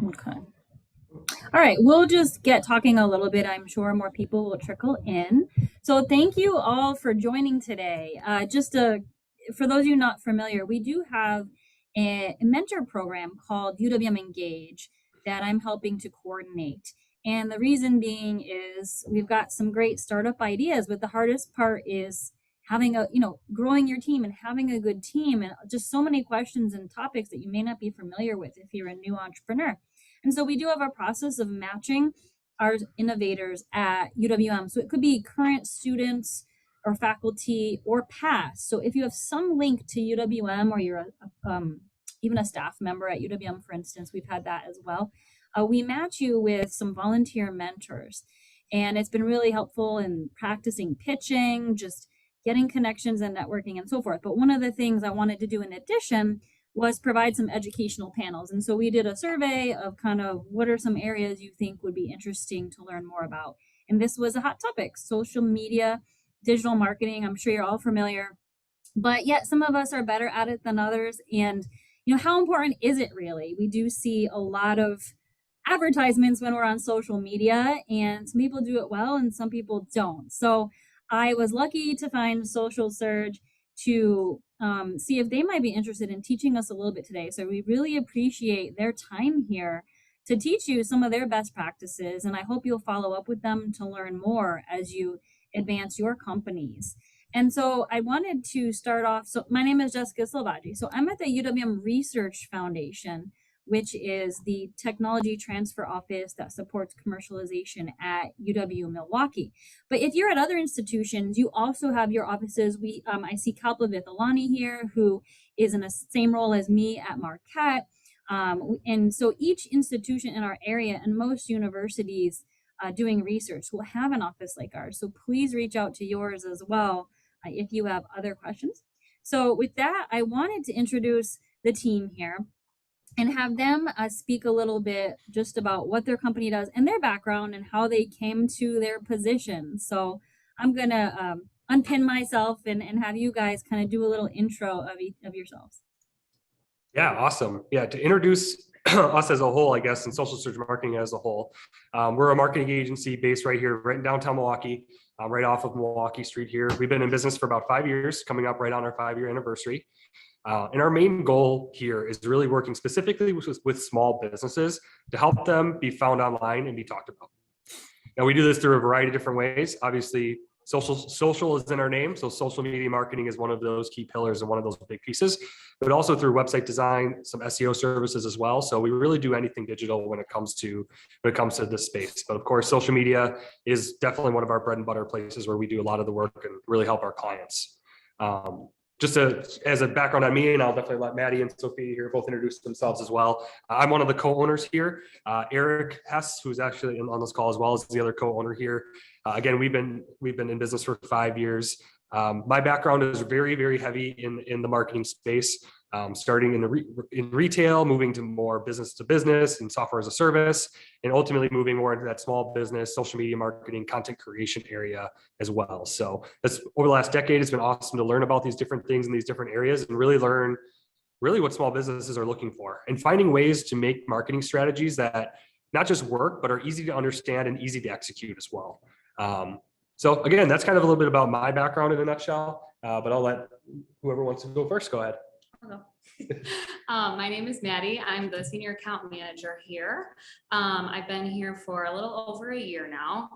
Okay. All right, we'll just get talking a little bit. I'm sure more people will trickle in. So thank you all for joining today. For those of you not familiar, we do have a mentor program called UWM Engage that I'm helping to coordinate. And the reason being is we've got some great startup ideas, but the hardest part is having growing your team and having a good team, and just so many questions and topics that you may not be familiar with if you're a new entrepreneur. And so we do have a process of matching our innovators at UWM. So it could be current students or faculty or past. So if you have some link to UWM, or you're even a staff member at UWM, for instance, we've had that as well. We match you with some volunteer mentors. And it's been really helpful in practicing pitching, just getting connections and networking and so forth. But one of the things I wanted to do in addition was provide some educational panels. And so we did a survey of kind of what are some areas you think would be interesting to learn more about. And this was a hot topic: social media, digital marketing. I'm sure you're all familiar, but yet some of us are better at it than others. And how important is it really? We do see a lot of advertisements when we're on social media, and some people do it well and some people don't. So I was lucky to find Social Surge to see if they might be interested in teaching us a little bit today. So we really appreciate their time here to teach you some of their best practices, and I hope you'll follow up with them to learn more as you advance your companies. And so I wanted to start off. So my name is Jessica Silvaggi. So I'm at the UWM Research Foundation, which is the technology transfer office that supports commercialization at UW Milwaukee. But if you're at other institutions, you also have your offices. I see Kalpavith Alani here, who is in the same role as me at Marquette. And so each institution in our area and most universities doing research will have an office like ours. So please reach out to yours as well if you have other questions. So with that, I wanted to introduce the team here and have them speak a little bit just about what their company does and their background and how they came to their position. So I'm going to unpin myself and have you guys kind of do a little intro of yourselves. Yeah, awesome. Yeah, to introduce us as a whole, I guess, and SocialSurgeMarketing as a whole, we're a marketing agency based right here, right in downtown Milwaukee, right off of Milwaukee Street here. We've been in business for about 5 years, coming up right on our 5-year anniversary. And our main goal here is really working specifically with small businesses to help them be found online and be talked about. Now, we do this through a variety of different ways. Obviously, social is in our name, so social media marketing is one of those key pillars and one of those big pieces, but also through website design, some SEO services as well. So we really do anything digital when it comes to this space. But of course, social media is definitely one of our bread and butter places where we do a lot of the work and really help our clients. Just as a background on me, and I'll definitely let Maddie and Sophie here both introduce themselves as well. I'm one of the co-owners here. Eric Hess, who's actually on this call as well, is the other co-owner here. Again, we've been in business for 5 years. My background is very, very heavy in the marketing space, starting in retail, moving to more business to business and software as a service, and ultimately moving more into that small business, social media marketing, content creation area as well. So that's over the last decade. It's been awesome to learn about these different things in these different areas and really learn what small businesses are looking for and finding ways to make marketing strategies that not just work, but are easy to understand and easy to execute as well. So again, that's kind of a little bit about my background in a nutshell, but I'll let whoever wants to go first, go ahead. My name is Maddie. I'm the senior account manager here. I've been here for a little over a year now,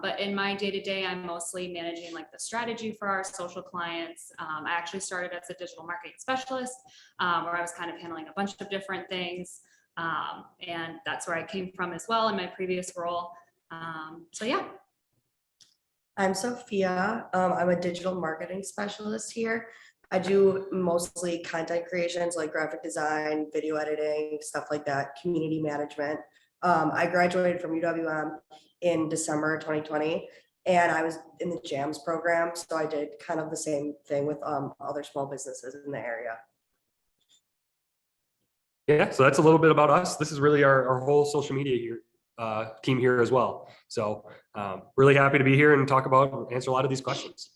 but in my day-to-day, I'm mostly managing like the strategy for our social clients. I actually started as a digital marketing specialist, where I was kind of handling a bunch of different things, and that's where I came from as well in my previous role. So yeah. I'm Sophia. I'm a digital marketing specialist here. I do mostly content creations like graphic design, video editing, stuff like that, community management. I graduated from UWM in December 2020, and I was in the JAMS program. So I did kind of the same thing with other small businesses in the area. Yeah, so that's a little bit about us. This is really our whole social media here. Team here as well. So really happy to be here and answer a lot of these questions.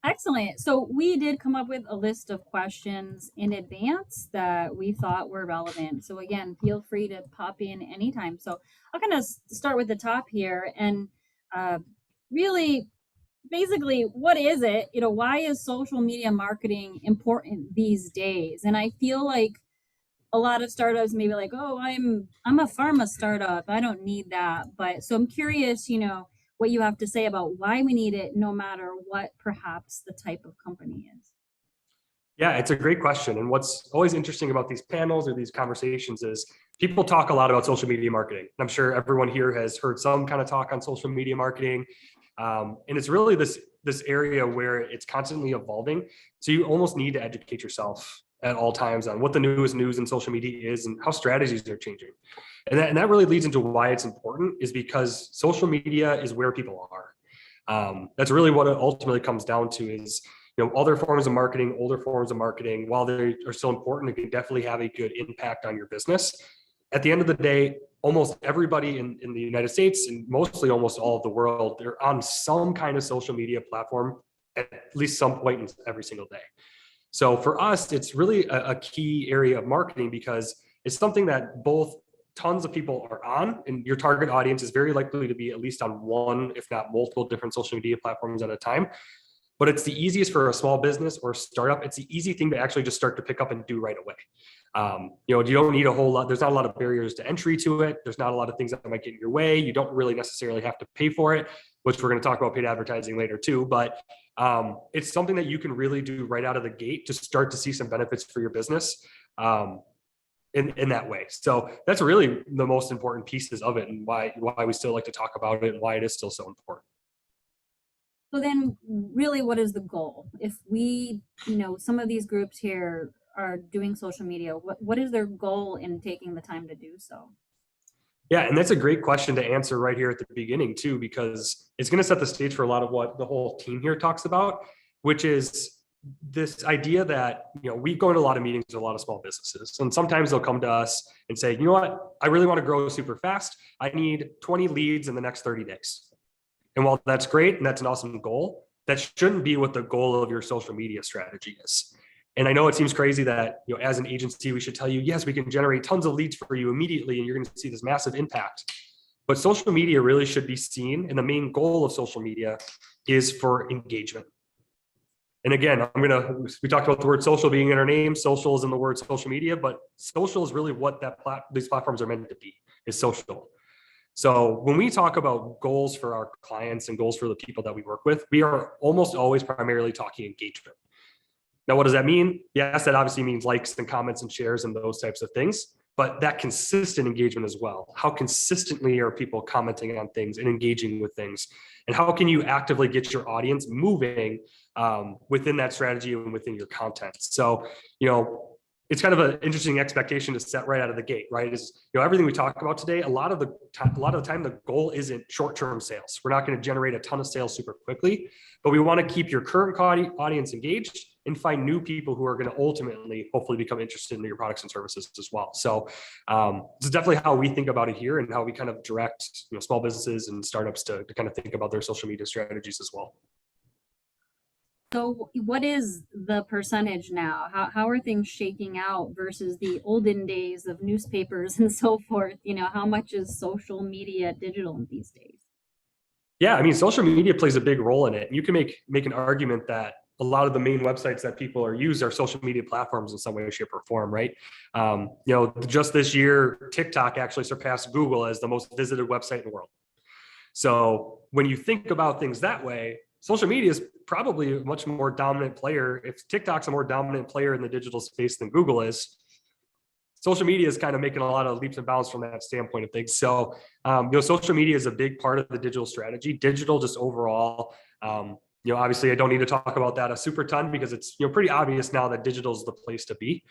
Excellent. So we did come up with a list of questions in advance that we thought were relevant. So again, feel free to pop in anytime. So I'll kind of start with the top here and uh, really basically what is it? Why is social media marketing important these days? And I feel like a lot of startups maybe like, oh, I'm a pharma startup, I don't need that. But so I'm curious, what you have to say about why we need it, no matter what perhaps the type of company is. Yeah, it's a great question. And what's always interesting about these panels or these conversations is people talk a lot about social media marketing. I'm sure everyone here has heard some kind of talk on social media marketing. And it's really this area where it's constantly evolving. So you almost need to educate yourself at all times on what the newest news in social media is and how strategies are changing. And that really leads into why it's important, is because social media is where people are. That's really what it ultimately comes down to is, other forms of marketing, older forms of marketing, while they are still important, it can definitely have a good impact on your business. At the end of the day, almost everybody in the United States and mostly almost all of the world, they're on some kind of social media platform at least some point in every single day. So for us, it's really a key area of marketing because it's something that both tons of people are on, and your target audience is very likely to be at least on one, if not multiple different social media platforms at a time. But it's the easiest for a small business or startup. It's the easy thing to actually just start to pick up and do right away. You don't need a whole lot. There's not a lot of barriers to entry to it. There's not a lot of things that might get in your way. You don't really necessarily have to pay for it, which we're going to talk about paid advertising later too. But it's something that you can really do right out of the gate to start to see some benefits for your business in that way. So that's really the most important pieces of it, and why we still like to talk about it and why it is still so important. So then really what is the goal? If we, some of these groups here are doing social media, what is their goal in taking the time to do so? Yeah, and that's a great question to answer right here at the beginning too, because it's going to set the stage for a lot of what the whole team here talks about, which is this idea that, we go into a lot of meetings with a lot of small businesses, and sometimes they'll come to us and say, you know what, I really want to grow super fast. I need 20 leads in the next 30 days. And while that's great and that's an awesome goal, that shouldn't be what the goal of your social media strategy is. And I know it seems crazy that, as an agency, we should tell you, yes, we can generate tons of leads for you immediately, and you're going to see this massive impact. But social media really should be seen, and the main goal of social media is for engagement. And again, we talked about the word social being in our name. Social is in the word social media, but social is really what these platforms are meant to be, is social. So when we talk about goals for our clients and goals for the people that we work with, we are almost always primarily talking engagement. Now, what does that mean? Yes, that obviously means likes and comments and shares and those types of things, but that consistent engagement as well. How consistently are people commenting on things and engaging with things? And how can you actively get your audience moving within that strategy and within your content? So, it's kind of an interesting expectation to set right out of the gate, right? Is, everything we talk about today, a lot of the time, the goal isn't short-term sales. We're not going to generate a ton of sales super quickly, but we want to keep your current audience engaged and find new people who are going to ultimately, hopefully, become interested in your products and services as well. So this is definitely how we think about it here, and how we kind of direct, small businesses and startups to kind of think about their social media strategies as well. So what is the percentage now? How are things shaking out versus the olden days of newspapers and so forth? How much is social media digital these days? Yeah, I mean, social media plays a big role in it. You can make an argument that a lot of the main websites that people use are social media platforms in some way, shape, or form, right? Just this year, TikTok actually surpassed Google as the most visited website in the world. So when you think about things that way, social media is probably a much more dominant player. If TikTok's a more dominant player in the digital space than Google is, social media is kind of making a lot of leaps and bounds from that standpoint of things. So, social media is a big part of the digital strategy. Digital just overall, obviously I don't need to talk about that a super ton because it's, pretty obvious now that digital is the place to be.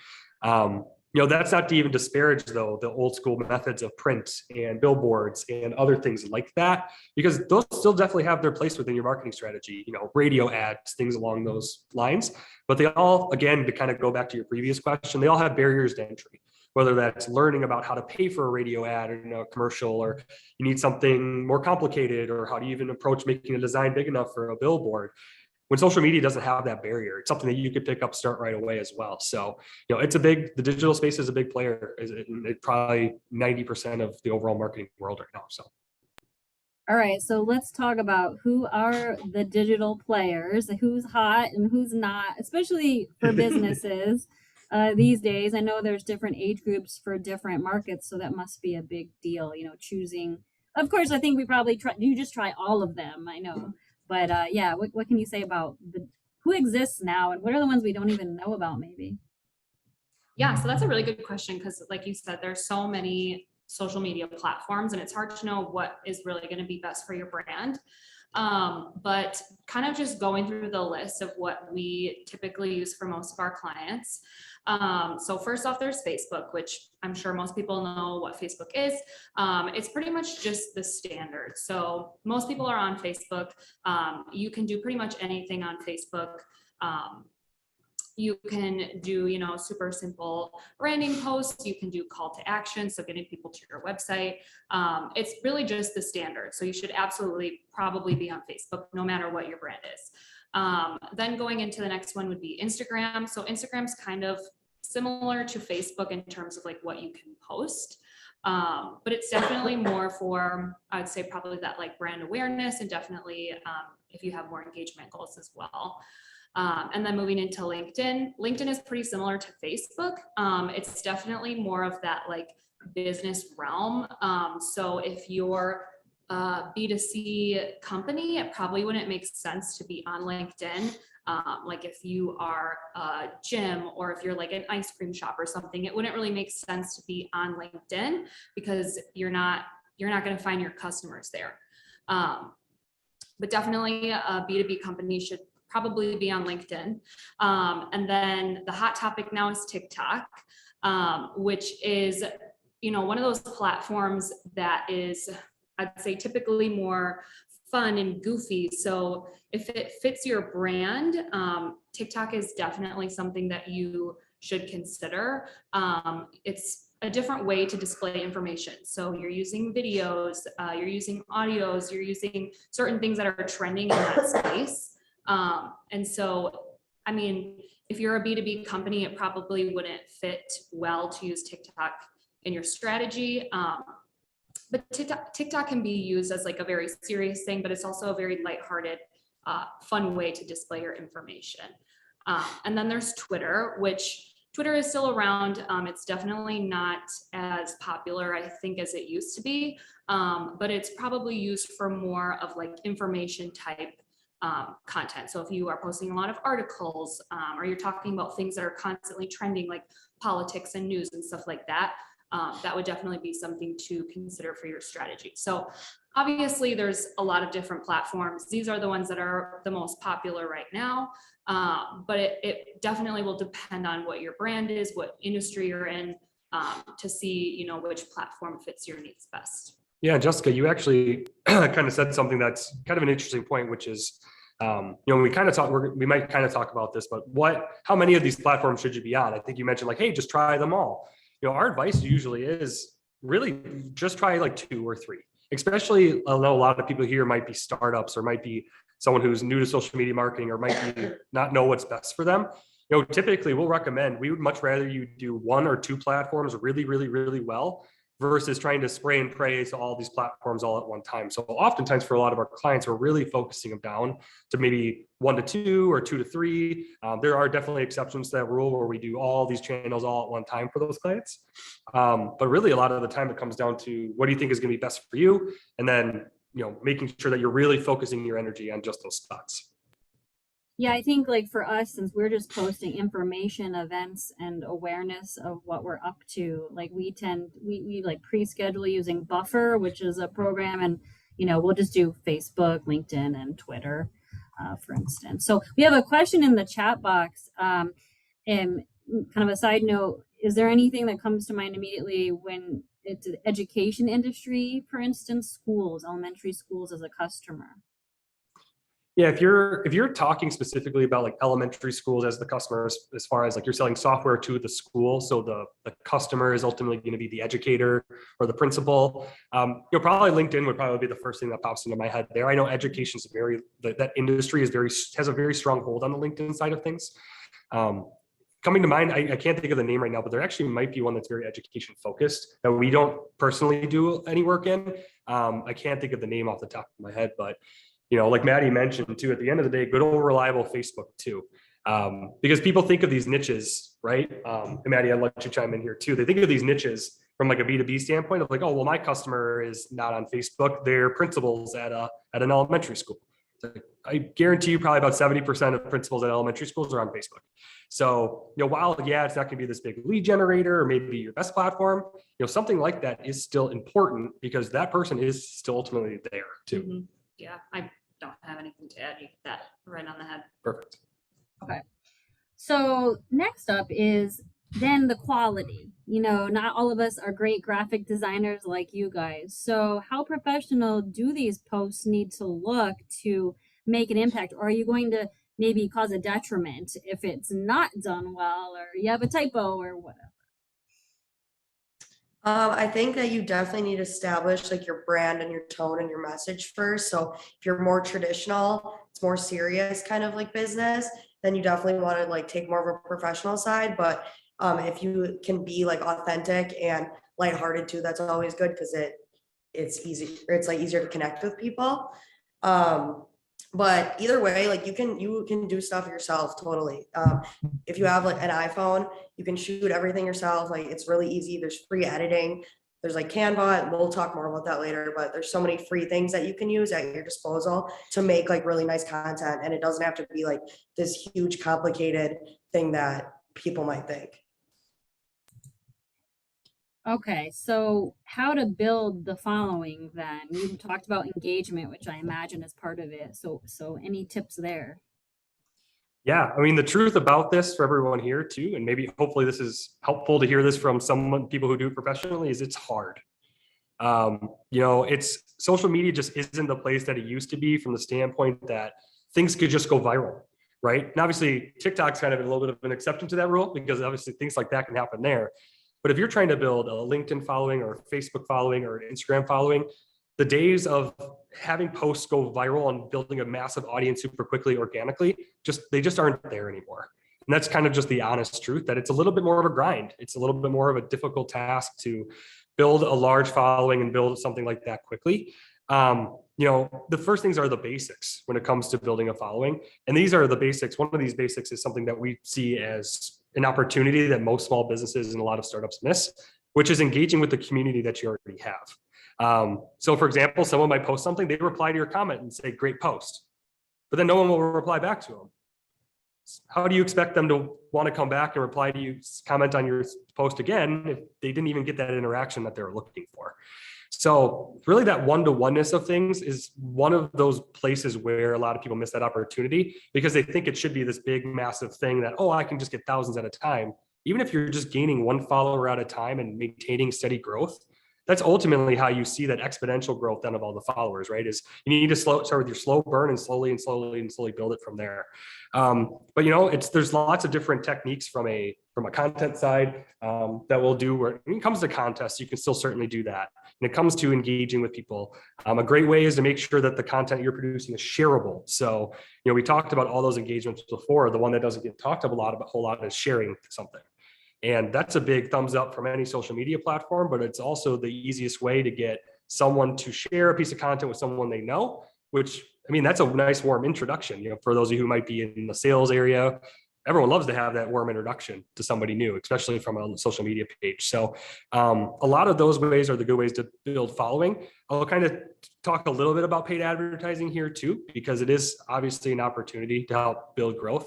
That's not to even disparage though the old school methods of print and billboards and other things like that, because those still definitely have their place within your marketing strategy, radio ads, things along those lines. But they all, again, to kind of go back to your previous question, they all have barriers to entry, whether that's learning about how to pay for a radio ad or a commercial, or you need something more complicated, or how do you even approach making a design big enough for a billboard. when social media doesn't have that barrier. It's something that you could pick up, start right away as well. So, the digital space is a big player. It's probably 90% of the overall marketing world right now. So. All right, so let's talk about who are the digital players, who's hot and who's not, especially for businesses these days. I know there's different age groups for different markets, so that must be a big deal, choosing. Of course, I think we probably you just try all of them, I know. But yeah, what can you say about who exists now and what are the ones we don't even know about maybe? Yeah, so that's a really good question because like you said, there's so many social media platforms and it's hard to know what is really going to be best for your brand. But kind of just going through the list of what we typically use for most of our clients. So first off, there's Facebook, which I'm sure most people know what Facebook is. It's pretty much just the standard. So most people are on Facebook. You can do pretty much anything on Facebook. You can do, super simple branding posts. You can do call to action, so getting people to your website. It's really just the standard. So you should absolutely probably be on Facebook, no matter what your brand is. Then going into the next one would be Instagram. So Instagram's kind of similar to Facebook in terms of like what you can post. But it's definitely more for, I'd say probably that like brand awareness and definitely if you have more engagement goals as well. And then moving into LinkedIn. LinkedIn is pretty similar to Facebook. It's definitely more of that like business realm. So if you're a B2C company, it probably wouldn't make sense to be on LinkedIn. Like if you are a gym or if you're like an ice cream shop or something, it wouldn't really make sense to be on LinkedIn because you're not going to find your customers there. But definitely a B2B company should probably be on LinkedIn. And then the hot topic now is TikTok, which is, one of those platforms that is, I'd say typically more fun and goofy. So if it fits your brand, TikTok is definitely something that you should consider. It's a different way to display information. So you're using videos, you're using audios, you're using certain things that are trending in that space. And so, I mean, if you're a B2B company, it probably wouldn't fit well to use TikTok in your strategy. But TikTok can be used as like a very serious thing, but it's also a very lighthearted, fun way to display your information. And then there's Twitter, which Twitter is still around. It's definitely not as popular, I think, as it used to be, but it's probably used for more of like information type content. So if you are posting a lot of articles or you're talking about things that are constantly trending like politics and news and stuff like that, that would definitely be something to consider for your strategy. So obviously there's a lot of different platforms. These are the ones that are the most popular right now, but it definitely will depend on what your brand is, what industry you're in, to see, which platform fits your needs best. Yeah, Jessica, you actually kind of said something that's kind of an interesting point, which is, we kind of we might kind of talk about this, but how many of these platforms should you be on? I think you mentioned like, hey, just try them all. Our advice usually is really just try like 2 or 3, especially I know a lot of people here might be startups or might be someone who's new to social media marketing or might be not know what's best for them. Typically we would much rather you do 1 or 2 platforms really, really, really well versus trying to spray and pray to all these platforms all at one time. So oftentimes for a lot of our clients, we're really focusing them down to maybe 1 to 2 or 2 to 3. There are definitely exceptions to that rule where we do all these channels all at one time for those clients. But really a lot of the time it comes down to what do you think is going to be best for you? And then, making sure that you're really focusing your energy on just those spots. Yeah, I think like for us, since we're just posting information, events, and awareness of what we're up to, like we like pre-schedule using Buffer, which is a program, and we'll just do Facebook, LinkedIn, and Twitter, for instance. So we have a question in the chat box, and kind of a side note, is there anything that comes to mind immediately when it's the education industry, for instance, schools, elementary schools as a customer? Yeah, if you're talking specifically about like elementary schools as the customers, as far as like you're selling software to the school, so the customer is ultimately going to be the educator or the principal. Probably LinkedIn would probably be the first thing that pops into my head there. I know education is that industry has a very strong hold on the LinkedIn side of things. Coming to mind, I can't think of the name right now, but there actually might be one that's very education focused that we don't personally do any work in. I can't think of the name off the top of my head, but like Maddie mentioned too, at the end of the day, good old reliable Facebook too. Because people think of these niches, right? And Maddie, I'd let you chime in here too. They think of these niches from like a B2B standpoint of like, oh, well, my customer is not on Facebook. They're principals at an elementary school. I guarantee you probably about 70% of principals at elementary schools are on Facebook. So, while, yeah, it's not going to be this big lead generator or maybe your best platform, something like that is still important because that person is still ultimately there too. Mm-hmm. Yeah, I don't have anything to add. You hit that right on the head. Perfect. Okay. So next up is then the quality. Not all of us are great graphic designers like you guys. So how professional do these posts need to look to make an impact? Or are you going to maybe cause a detriment if it's not done well or you have a typo or whatever? I think that you definitely need to establish like your brand and your tone and your message first. So if you're more traditional, it's more serious kind of like business, then you definitely want to like take more of a professional side. But if you can be like authentic and lighthearted too, that's always good because it's easy. It's like easier to connect with people. But either way, like you can do stuff yourself totally. If you have like an iPhone, you can shoot everything yourself. Like it's really easy. There's free editing. There's like Canva, and we'll talk more about that later, but there's so many free things that you can use at your disposal to make like really nice content. And it doesn't have to be like this huge complicated thing that people might think. Okay, so how to build the following then? You talked about engagement, which I imagine is part of it. So any tips there? Yeah, I mean, the truth about this for everyone here too, and maybe hopefully this is helpful to hear this from people who do it professionally, is it's hard. It's social media just isn't the place that it used to be from the standpoint that things could just go viral, right? And obviously TikTok's kind of a little bit of an exception to that rule because obviously things like that can happen there. But if you're trying to build a LinkedIn following or a Facebook following or an Instagram following, the days of having posts go viral and building a massive audience super quickly organically, they just aren't there anymore. And that's kind of just the honest truth that it's a little bit more of a grind. It's a little bit more of a difficult task to build a large following and build something like that quickly. The first things are the basics when it comes to building a following. And these are the basics. One of these basics is something that we see as an opportunity that most small businesses and a lot of startups miss, which is engaging with the community that you already have. So for example, someone might post something, they reply to your comment and say, great post, but then no one will reply back to them. How do you expect them to want to come back and reply to you, comment on your post again, if they didn't even get that interaction that they were looking for? So really that one-to-oneness of things is one of those places where a lot of people miss that opportunity because they think it should be this big, massive thing that, oh, I can just get thousands at a time. Even if you're just gaining one follower at a time and maintaining steady growth, that's ultimately how you see that exponential growth then of all the followers, right? Is you need to start with your slow burn and slowly build it from there. But there's lots of different techniques from a content side that we'll do. When it comes to contests, you can still certainly do that. When it comes to engaging with people, a great way is to make sure that the content you're producing is shareable. So, we talked about all those engagements before. The one that doesn't get talked about a whole lot is sharing something. And that's a big thumbs up from any social media platform, but it's also the easiest way to get someone to share a piece of content with someone they know, which, I mean, that's a nice warm introduction, for those of you who might be in the sales area. Everyone loves to have that warm introduction to somebody new, especially from a social media page. So a lot of those ways are the good ways to build following. I'll kind of talk a little bit about paid advertising here too, because it is obviously an opportunity to help build growth.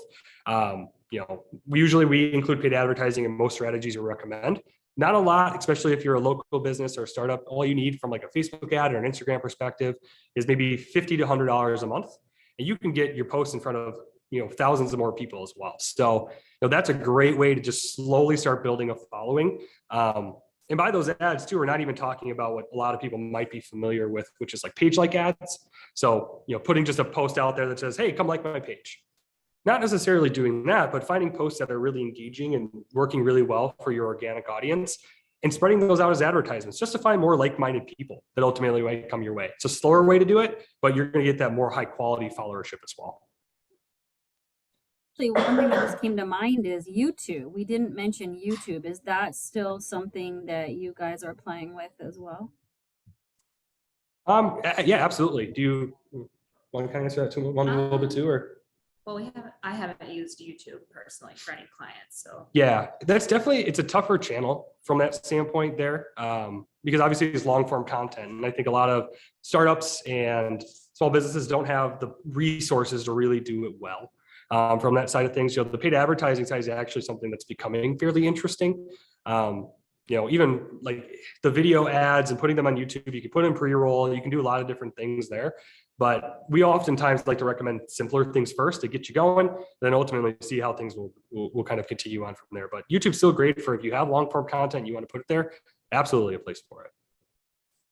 We include paid advertising in most strategies we recommend. Not a lot, especially if you're a local business or a startup. All you need from like a Facebook ad or an Instagram perspective is maybe $50 to $100 a month. And you can get your posts in front of thousands of more people as well. So that's a great way to just slowly start building a following. And by those ads too, we're not even talking about what a lot of people might be familiar with, which is like page-like ads. So, putting just a post out there that says, hey, come like my page. Not necessarily doing that, but finding posts that are really engaging and working really well for your organic audience and spreading those out as advertisements just to find more like-minded people that ultimately might come your way. It's a slower way to do it, but you're going to get that more high-quality followership as well. Actually, one thing that just came to mind is YouTube. We didn't mention YouTube. Is that still something that you guys are playing with as well? Yeah, absolutely. Do you want to kind of answer that to one a little bit too, or? Well, I haven't used YouTube personally for any clients, so. Yeah, that's definitely, it's a tougher channel from that standpoint there, because obviously it's long form content. And I think a lot of startups and small businesses don't have the resources to really do it well. From that side of things, the paid advertising side is actually something that's becoming fairly interesting. Even like the video ads and putting them on YouTube, you can put in pre-roll, you can do a lot of different things there. But we oftentimes like to recommend simpler things first to get you going, then ultimately see how things will kind of continue on from there. But YouTube's still great for if you have long form content, you want to put it there, absolutely a place for it.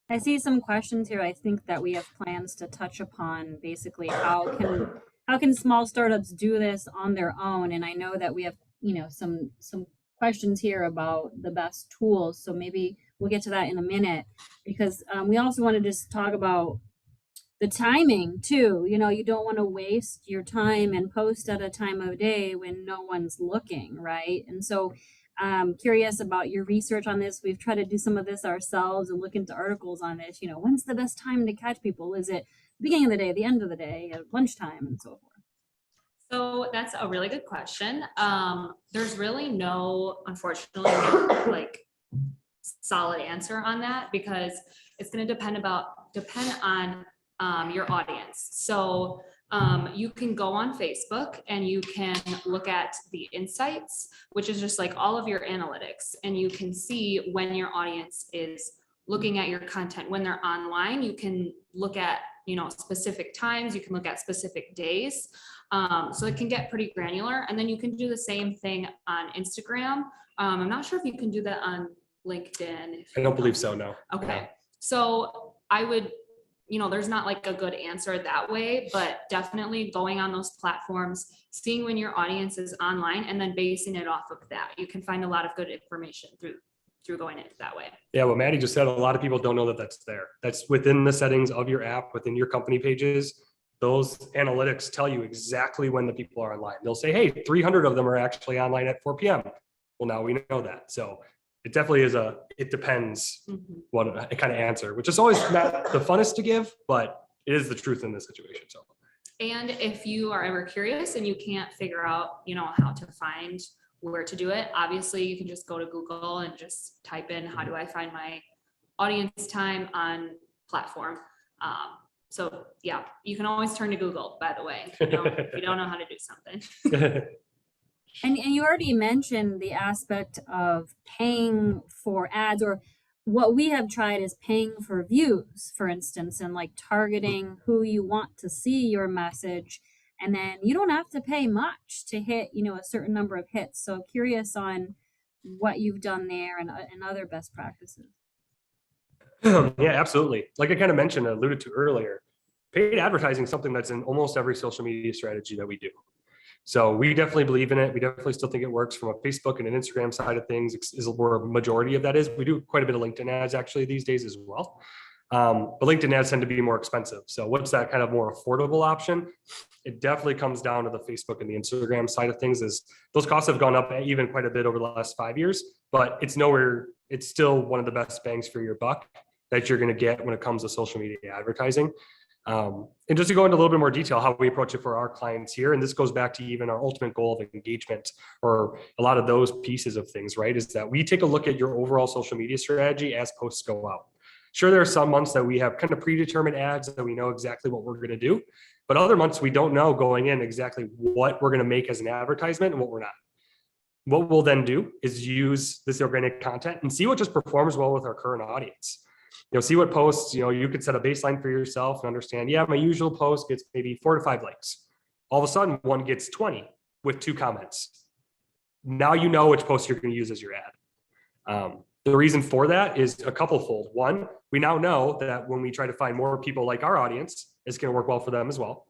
I see some questions here. I think that we have plans to touch upon basically how can small startups do this on their own? And I know that we have, some questions here about the best tools. So maybe we'll get to that in a minute, because we also want to just talk about the timing too. You don't want to waste your time and post at a time of day when no one's looking, right? And so curious about your research on this. We've tried to do some of this ourselves and look into articles on this. When's the best time to catch people? Is it the beginning of the day, the end of the day, at lunchtime, and so forth? So that's a really good question. There's really no, unfortunately, like solid answer on that, because it's going to depend on your audience. So you can go on Facebook and you can look at the insights, which is just like all of your analytics, and you can see when your audience is looking at your content. When they're online, you can look at specific times, you can look at specific days. So it can get pretty granular, and then you can do the same thing on Instagram. I'm not sure if you can do that on LinkedIn. I don't believe so, no. Okay. No. So I would, there's not like a good answer that way, but definitely going on those platforms, seeing when your audience is online, and then basing it off of that. You can find a lot of good information through going into that way. Yeah, what Maddie just said, a lot of people don't know that that's there. That's within the settings of your app, within your company pages. Those analytics tell you exactly when the people are online. They'll say, hey, 300 of them are actually online at 4 p.m. Well, now we know that. So it definitely is it depends what kind of answer, which is always not the funnest to give, but it is the truth in this situation. So. And if you are ever curious and you can't figure out, how to find where to do it, obviously you can just go to Google and just type in, how do I find my audience time on platform? So yeah, you can always turn to Google, by the way, if you don't know how to do something. And you already mentioned the aspect of paying for ads, or what we have tried is paying for views, for instance, and like targeting who you want to see your message. And then you don't have to pay much to hit, a certain number of hits. So curious on what you've done there and other best practices. Yeah, absolutely. Like I kind of mentioned, alluded to earlier, paid advertising is something that's in almost every social media strategy that we do. So we definitely believe in it. We definitely still think it works from a Facebook and an Instagram side of things is where a majority of that is. We do quite a bit of LinkedIn ads actually these days as well. But LinkedIn ads tend to be more expensive. So what's that kind of more affordable option? It definitely comes down to the Facebook and the Instagram side of things. Is those costs have gone up even quite a bit over the last 5 years, but it's still one of the best bangs for your buck that you're going to get when it comes to social media advertising. And just to go into a little bit more detail, how we approach it for our clients here, and this goes back to even our ultimate goal of engagement, or a lot of those pieces of things, right? Is that we take a look at your overall social media strategy as posts go out. Sure, there are some months that we have kind of predetermined ads that we know exactly what we're going to do, but other months we don't know going in exactly what we're going to make as an advertisement and what we're not. What we'll then do is use this organic content and see what just performs well with our current audience. See what posts, you could set a baseline for yourself and understand, yeah, my usual post gets maybe 4 to 5 likes. All of a sudden, one gets 20 with 2 comments. Now you know which post you're going to use as your ad. The reason for that is a couple fold. One, we now know that when we try to find more people like our audience, it's going to work well for them as well.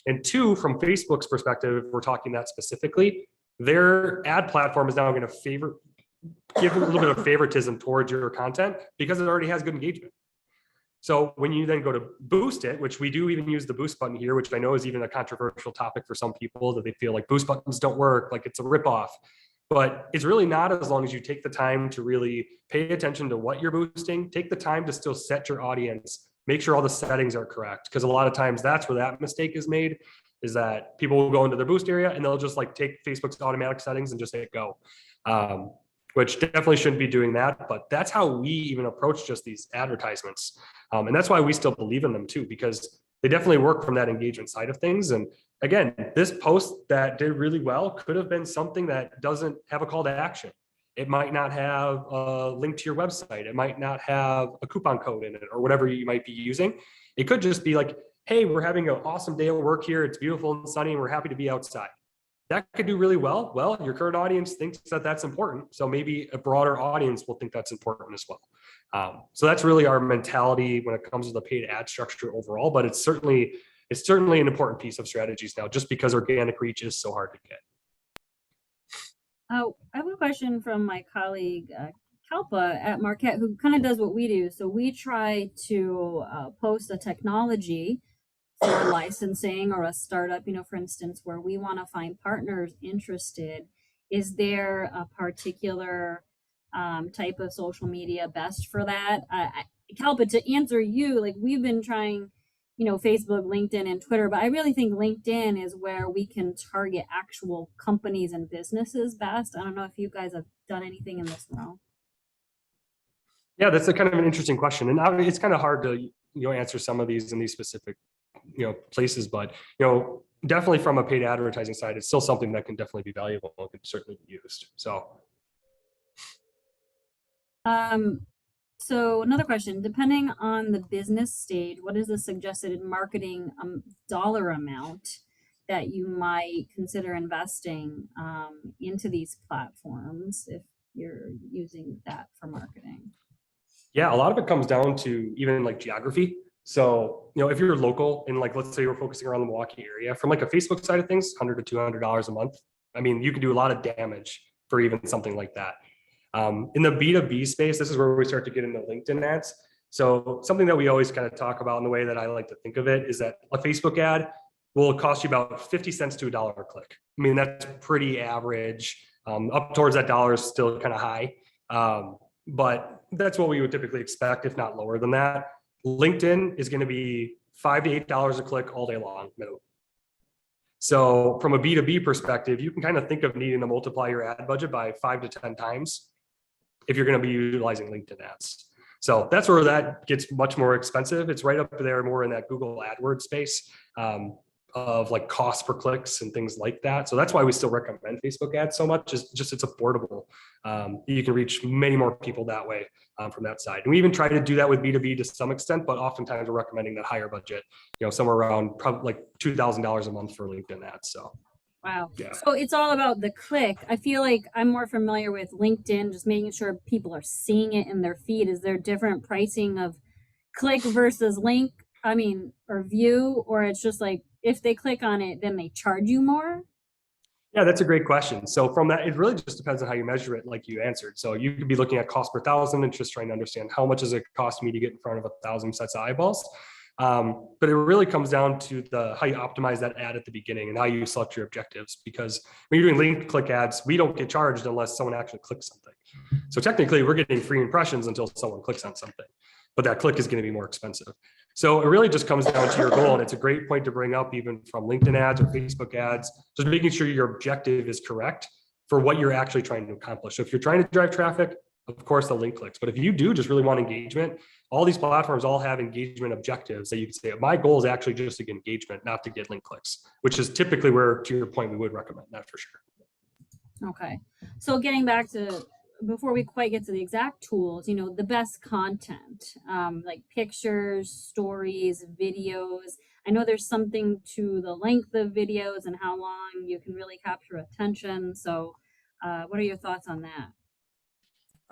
And two, from Facebook's perspective, if we're talking that specifically, their ad platform is now going to give a little bit of favoritism towards your content because it already has good engagement. So when you then go to boost it, which we do even use the boost button here, which I know is even a controversial topic for some people, that they feel like boost buttons don't work, like it's a ripoff. But it's really not, as long as you take the time to really pay attention to what you're boosting, take the time to still set your audience, make sure all the settings are correct. Because a lot of times that's where that mistake is made, is that people will go into their boost area and they'll just like take Facebook's automatic settings and just hit go. Which definitely shouldn't be doing that, but that's how we even approach just these advertisements. And that's why we still believe in them too, because they definitely work from that engagement side of things. And again, this post that did really well could have been something that doesn't have a call to action. It might not have a link to your website. It might not have a coupon code in it or whatever you might be using. It could just be like, hey, we're having an awesome day of work here. It's beautiful and sunny and we're happy to be outside. That could do really well. Well, your current audience thinks that that's important. So maybe a broader audience will think that's important as well. So that's really our mentality when it comes to the paid ad structure overall, but it's certainly an important piece of strategies now, just because organic reach is so hard to get. Oh, I have a question from my colleague, Kalpa at Marquette, who kind of does what we do. So we try to post a technology for licensing or a startup, for instance, where we want to find partners interested. Is there a particular type of social media best for that? Kalpa, to answer you, like we've been trying, Facebook, LinkedIn, and Twitter, but I really think LinkedIn is where we can target actual companies and businesses best. I don't know if you guys have done anything in this realm. Yeah, that's a kind of an interesting question. And it's kind of hard to, answer some of these in these specific places, but definitely from a paid advertising side, it's still something that can definitely be valuable and can certainly be used. So another question, depending on the business stage, what is the suggested marketing dollar amount that you might consider investing into these platforms if you're using that for marketing? Yeah, a lot of it comes down to even like geography. So, if you're local and like, let's say you're focusing around the Milwaukee area, from like a Facebook side of things, $100 to $200 a month. I mean, you can do a lot of damage for even something like that. In the B2B space, this is where we start to get into LinkedIn ads. So something that we always kind of talk about in the way that I like to think of it is that a Facebook ad will cost you about 50 cents to $1 a click. I mean, that's pretty average. Up towards that dollar is still kind of high. But that's what we would typically expect, if not lower than that. LinkedIn is going to be $5 to $8 a click all day long minimum. So from a B2B perspective, you can kind of think of needing to multiply your ad budget by 5 to 10 times if you're going to be utilizing LinkedIn ads. So that's where that gets much more expensive. It's right up there more in that Google AdWords space of like cost per clicks and things like that. So that's why we still recommend Facebook ads so much, is just it's affordable. You can reach many more people that way from that side. And we even try to do that with B2B to some extent, but oftentimes we're recommending that higher budget, somewhere around probably like $2,000 a month for LinkedIn ads. So. Wow. Yeah. So it's all about the click. I feel like I'm more familiar with LinkedIn, just making sure people are seeing it in their feed. Is there different pricing of click versus link? Or view, or it's just like if they click on it, then they charge you more? Yeah, that's a great question. So from that, it really just depends on how you measure it, like you answered. So you could be looking at cost per thousand and just trying to understand how much does it cost me to get in front of 1,000 sets of eyeballs. But it really comes down to how you optimize that ad at the beginning and how you select your objectives. Because when you're doing link click ads, we don't get charged unless someone actually clicks something. So technically, we're getting free impressions until someone clicks on something, but that click is going to be more expensive. So it really just comes down to your goal. And it's a great point to bring up, even from LinkedIn ads or Facebook ads, just making sure your objective is correct for what you're actually trying to accomplish. So if you're trying to drive traffic, of course, the link clicks. But if you do just really want engagement, all these platforms all have engagement objectives that you can say, my goal is actually just to get engagement, not to get link clicks, which is typically where, to your point, we would recommend that for sure. Okay. So getting back to, before we quite get to the exact tools, the best content, like pictures, stories, videos. I know there's something to the length of videos and how long you can really capture attention. So what are your thoughts on that?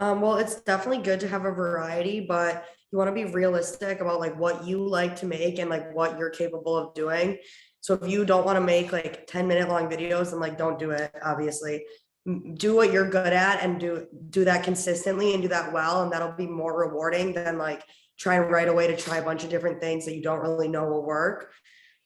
Well, it's definitely good to have a variety, but you want to be realistic about like what you like to make and like what you're capable of doing. So if you don't want to make like 10-minute long videos, then like don't do it, obviously. Do what you're good at and do that consistently and do that well, and that'll be more rewarding than like trying right away to try a bunch of different things that you don't really know will work.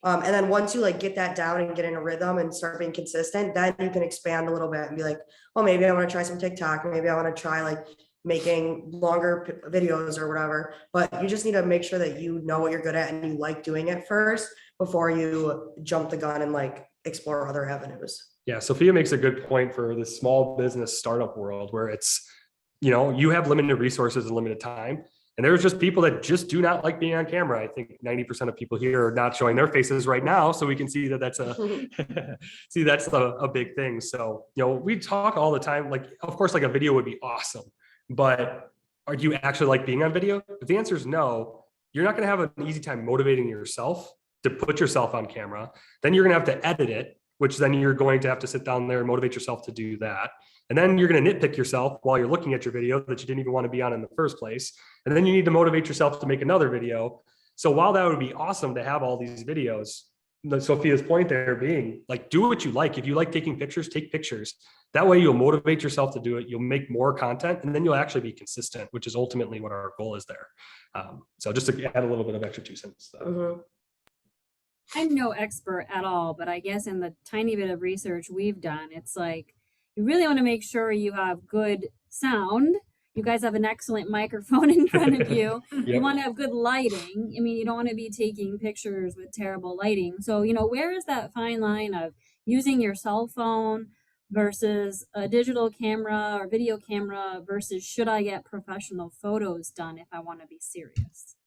And then once you like get that down and get in a rhythm and start being consistent, then you can expand a little bit and be like, oh, maybe I want to try some TikTok. Maybe I want to try like making longer videos or whatever. But you just need to make sure that you know what you're good at and you like doing it first before you jump the gun and like explore other avenues. Yeah, Sophia makes a good point for the small business startup world where it's, you have limited resources and limited time. And there's just people that just do not like being on camera. I think 90% of people here are not showing their faces right now. So we can see that that's a big thing. So, we talk all the time, like, of course, like a video would be awesome, but do you actually like being on video? If the answer is no, you're not going to have an easy time motivating yourself to put yourself on camera. Then you're going to have to edit it, which then you're going to have to sit down there and motivate yourself to do that. And then you're going to nitpick yourself while you're looking at your video that you didn't even want to be on in the first place. And then you need to motivate yourself to make another video. So while that would be awesome to have all these videos, Sophia's point there being like, do what you like. If you like taking pictures, take pictures. That way you'll motivate yourself to do it. You'll make more content and then you'll actually be consistent, which is ultimately what our goal is there. So just to add a little bit of extra 2 cents. I'm no expert at all, but I guess in the tiny bit of research we've done, it's like you really want to make sure you have good sound. You guys have an excellent microphone in front of you. Yep. You want to have good lighting. I mean, you don't want to be taking pictures with terrible lighting. So, where is that fine line of using your cell phone versus a digital camera or video camera versus should I get professional photos done if I want to be serious?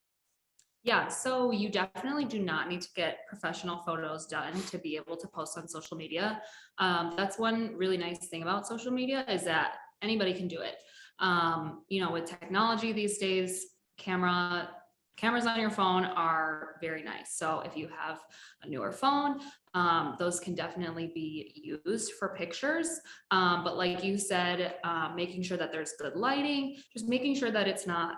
Yeah, so you definitely do not need to get professional photos done to be able to post on social media. That's one really nice thing about social media is that anybody can do it. With technology these days, cameras on your phone are very nice. So if you have a newer phone, those can definitely be used for pictures. But like you said, making sure that there's good lighting, just making sure that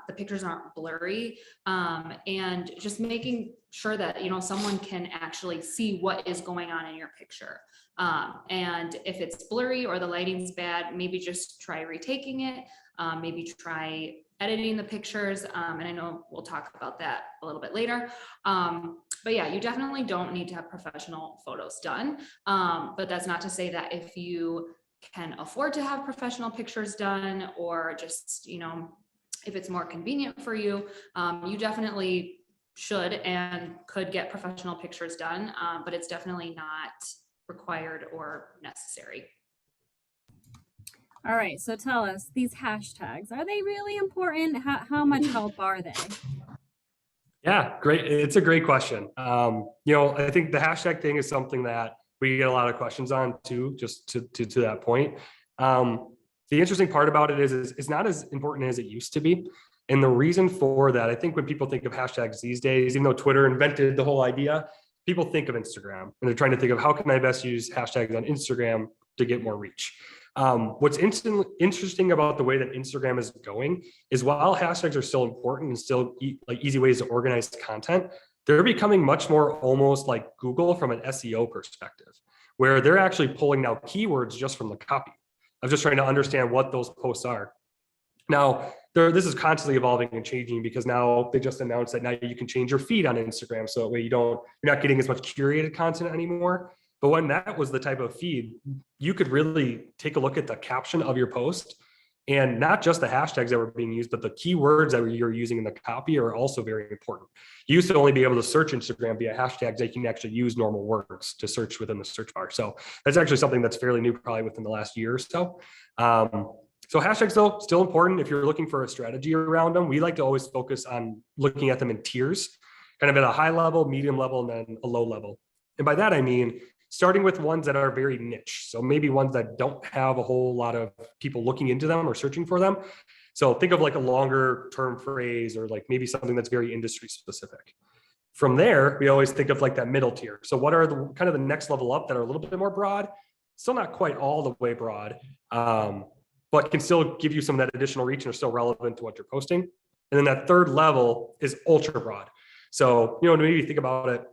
the pictures aren't blurry, and just making sure that, someone can actually see what is going on in your picture. And if it's blurry or the lighting's bad, maybe just try retaking it, maybe try editing the pictures. And I know we'll talk about that a little bit later. But yeah, you definitely don't need to have professional photos done. But that's not to say that if you can afford to have professional pictures done, or just, if it's more convenient for you, you definitely should and could get professional pictures done. But it's definitely not required or necessary. All right, so tell us, these hashtags, are they really important? How much help are they? Yeah, great. It's a great question. I think the hashtag thing is something that we get a lot of questions on too, just to that point. The interesting part about it is it's not as important as it used to be. And the reason for that, I think when people think of hashtags these days, even though Twitter invented the whole idea, people think of Instagram and they're trying to think of how can I best use hashtags on Instagram to get more reach. What's interesting about the way that Instagram is going is while hashtags are still important and still easy ways to organize content, they're becoming much more almost like Google from an SEO perspective, where they're actually pulling now keywords just from the copy of just trying to understand what those posts are. Now, this is constantly evolving and changing because now they just announced that now you can change your feed on Instagram. So that way you're not getting as much curated content anymore. But when that was the type of feed, you could really take a look at the caption of your post and not just the hashtags that were being used, but the keywords that you're using in the copy are also very important. You used to only be able to search Instagram via hashtags that you can actually use normal words to search within the search bar. So that's actually something that's fairly new, probably within the last year or so. So hashtags though, still important if you're looking for a strategy around them. We like to always focus on looking at them in tiers, kind of at a high level, medium level, and then a low level. And by that, I mean, starting with ones that are very niche. So maybe ones that don't have a whole lot of people looking into them or searching for them. So think of like a longer term phrase or like maybe something that's very industry specific. From there, we always think of like that middle tier. So what are the kind of the next level up that are a little bit more broad, still not quite all the way broad, but can still give you some of that additional reach and are still relevant to what you're posting. And then that third level is ultra broad. So, maybe think about it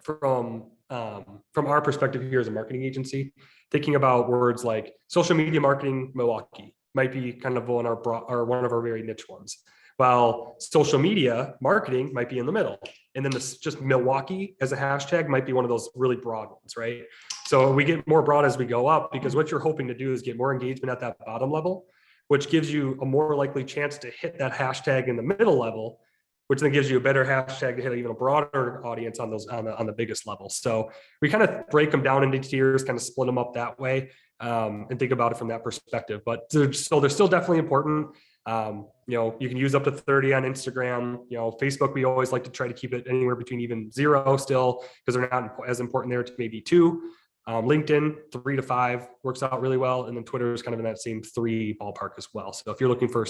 from our perspective here as a marketing agency, thinking about words like social media marketing Milwaukee might be kind of one of our very niche ones. While social media marketing might be in the middle. And then this just Milwaukee as a hashtag might be one of those really broad ones, right? So we get more broad as we go up, because what you're hoping to do is get more engagement at that bottom level, which gives you a more likely chance to hit that hashtag in the middle level, which then gives you a better hashtag to hit even a broader audience on the biggest level. So we kind of break them down into tiers, kind of split them up that way, and think about it from that perspective. But they're still definitely important. You can use up to 30 on Instagram. Facebook, we always like to try to keep it anywhere between even 0 still, because they're not as important there, to maybe 2. LinkedIn, 3 to 5 works out really well. And then Twitter is kind of in that same 3 ballpark as well. So if you're looking for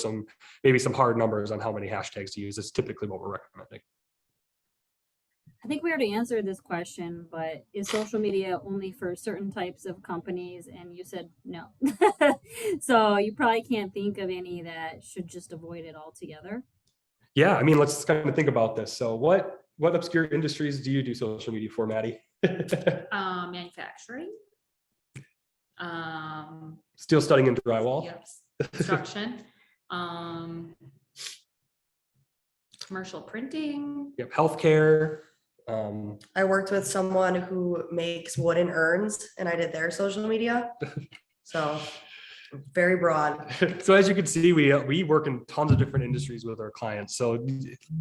maybe some hard numbers on how many hashtags to use, it's typically what we're recommending. I think we already answered this question, but is social media only for certain types of companies? And you said no. So you probably can't think of any that should just avoid it altogether. Yeah, I mean, let's kind of think about this. So what obscure industries do you do social media for, Maddie? Manufacturing. Steel studding and drywall. Yes. Construction. Commercial printing. Yep, healthcare. I worked with someone who makes wooden urns, and I did their social media. So very broad. So as you can see, we work in tons of different industries with our clients. So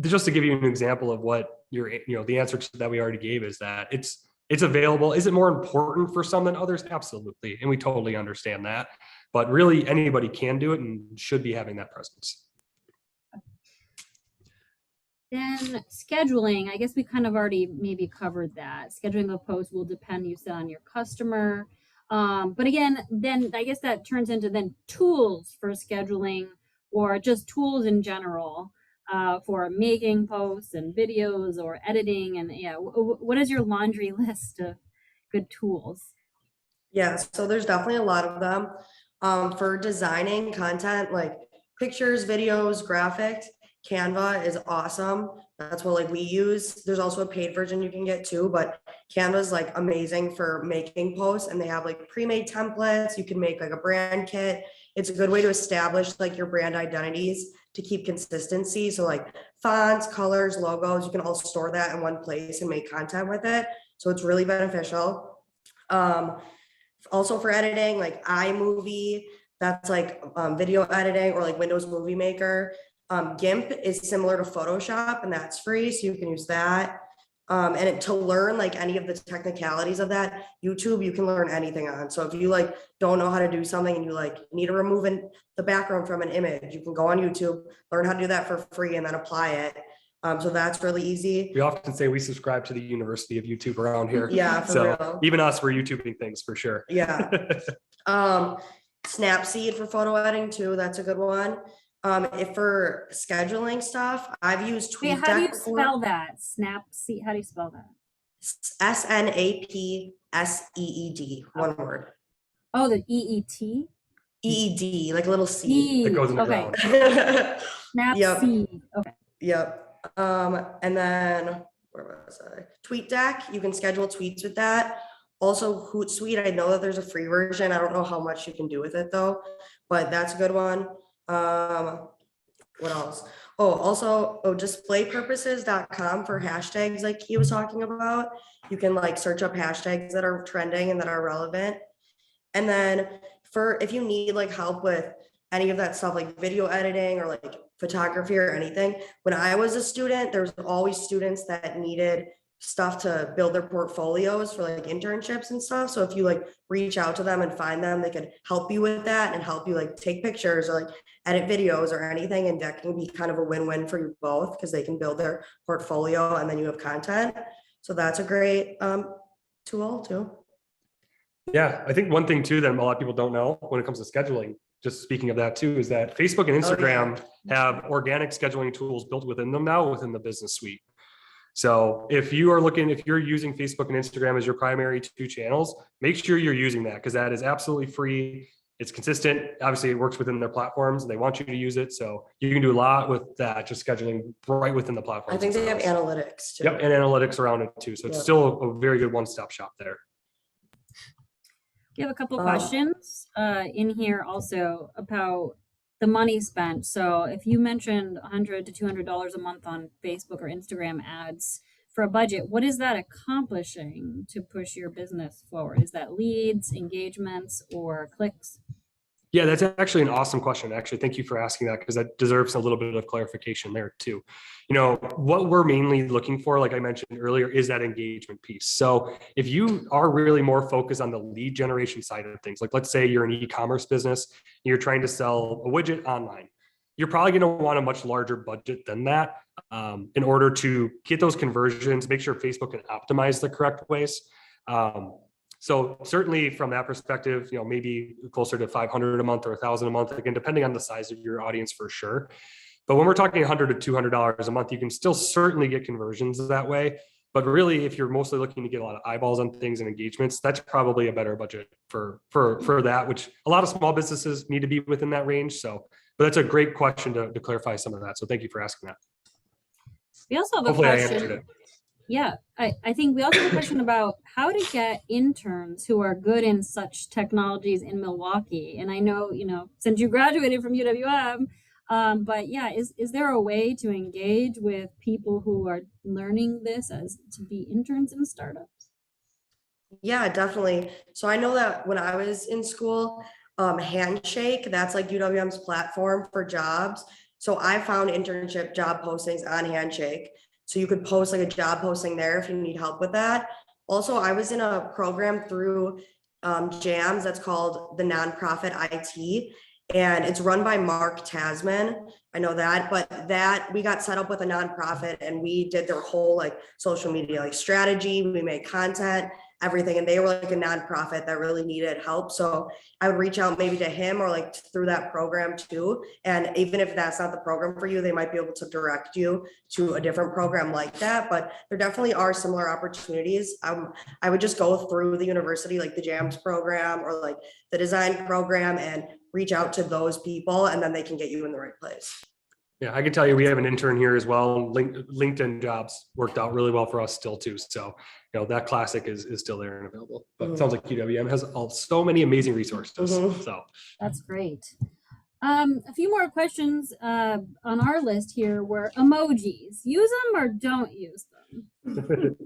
just to give you an example of what the answer that we already gave is that it's available. Is it more important for some than others? Absolutely. And we totally understand that. But really anybody can do it and should be having that presence. Then scheduling, I guess we kind of already maybe covered that. Scheduling of posts will depend, you said, on your customer. But again, then I guess that turns into then tools for scheduling, or just tools in general for making posts and videos or editing. And what is your laundry list of good tools? Yeah, so there's definitely a lot of them. For designing content like pictures, videos, graphics, Canva is awesome. That's what we use. There's also a paid version you can get too, but Canva is amazing for making posts, and they have pre-made templates. You can make a brand kit. It's a good way to establish your brand identities to keep consistency. So fonts, colors, logos, you can all store that in one place and make content with it. So it's really beneficial. Also for editing, iMovie, that's video editing, or Windows Movie Maker. GIMP is similar to Photoshop, and that's free, so you can use that. And to learn any of the technicalities of that, YouTube, you can learn anything on. So if you don't know how to do something and you need to remove the background from an image, you can go on YouTube, learn how to do that for free, and then apply it. So that's really easy. We often say we subscribe to the University of YouTube around here. Yeah, for real. Even us, we're YouTubing things for sure. Yeah. Snapseed for photo editing too, that's a good one. If for scheduling stuff, I've used TweetDeck. Wait, how do you spell that? Snapseed, how do you spell that? SNAPSEED, one word. Oh, the EET? EED, like a little seed. That goes in the Okay. ground. Snapseed. Okay. Yep. And then where was I? TweetDeck, you can schedule tweets with that. Also Hootsuite, I know that there's a free version. I don't know how much you can do with it though, but that's a good one. What else? Oh, also displaypurposes.com for hashtags like he was talking about. You can search up hashtags that are trending and that are relevant. And then if you need help with any of that stuff, video editing or photography or anything, when I was a student, there was always students that needed stuff to build their portfolios for internships and stuff. So if you reach out to them and find them, they could help you with that and help you take pictures or edit videos or anything. And that can be kind of a win-win for you both, because they can build their portfolio and then you have content. So that's a great tool too. Yeah, I think one thing too that a lot of people don't know when it comes to scheduling, just speaking of that too, is that Facebook and Instagram have organic scheduling tools built within them now within the business suite. So if you're using Facebook and Instagram as your primary 2 channels, make sure you're using that, because that is absolutely free. It's consistent. Obviously, it works within their platforms and they want you to use it. So you can do a lot with that, just scheduling right within the platform. I think they have analytics too. Yep, and analytics around it too. So it's Yep. still a very good one-stop shop there. We have a couple questions in here also about the money spent. So if you mentioned $100 to $200 a month on Facebook or Instagram ads for a budget, what is that accomplishing to push your business forward? Is that leads, engagements, or clicks? Yeah, that's actually an awesome question. Actually, thank you for asking that, because that deserves a little bit of clarification there too. You know, what we're mainly looking for, like I mentioned earlier, is that engagement piece. So if you are really more focused on the lead generation side of things, like let's say you're an e-commerce business, you're trying to sell a widget online, you're probably going to want a much larger budget than that in order to get those conversions, make sure Facebook can optimize the correct ways. So certainly from that perspective, you know, maybe closer to 500 a month or 1,000 a month, again, depending on the size of your audience for sure. But when we're talking $100 to $200 a month, you can still certainly get conversions that way. But really, if you're mostly looking to get a lot of eyeballs on things and engagements, that's probably a better budget for that, which a lot of small businesses need to be within that range. So, but that's a great question to clarify some of that. So thank you for asking that. We also have a Hopefully I question. answered it. Yeah, I think we also have a question about how to get interns who are good in such technologies in Milwaukee. And I know, you know, since you graduated from UWM, but yeah, is there a way to engage with people who are learning this as to be interns in startups? Yeah, definitely. So I know that when I was in school, Handshake, that's like UWM's platform for jobs. So I found internship job postings on Handshake. So you could post like a job posting there if you need help with that. Also, I was in a program through JAMS that's called the Nonprofit IT, and it's run by Mark Tasman. I know that, but that we got set up with a nonprofit and we did their whole like social media like strategy. We made content, everything, and they were like a nonprofit that really needed help. So I would reach out maybe to him or like through that program too. And even if that's not the program for you, they might be able to direct you to a different program like that. But there definitely are similar opportunities. I would just go through the university, like the JAMS program or like the design program, and reach out to those people, and then they can get you in the right place. Yeah, I can tell you we have an intern here as well. LinkedIn jobs worked out really well for us still too. So, you know, that classic is still there and available. But it sounds like UWM has so many amazing resources. So That's great. A few more questions on our list here were emojis. Use them or don't use them?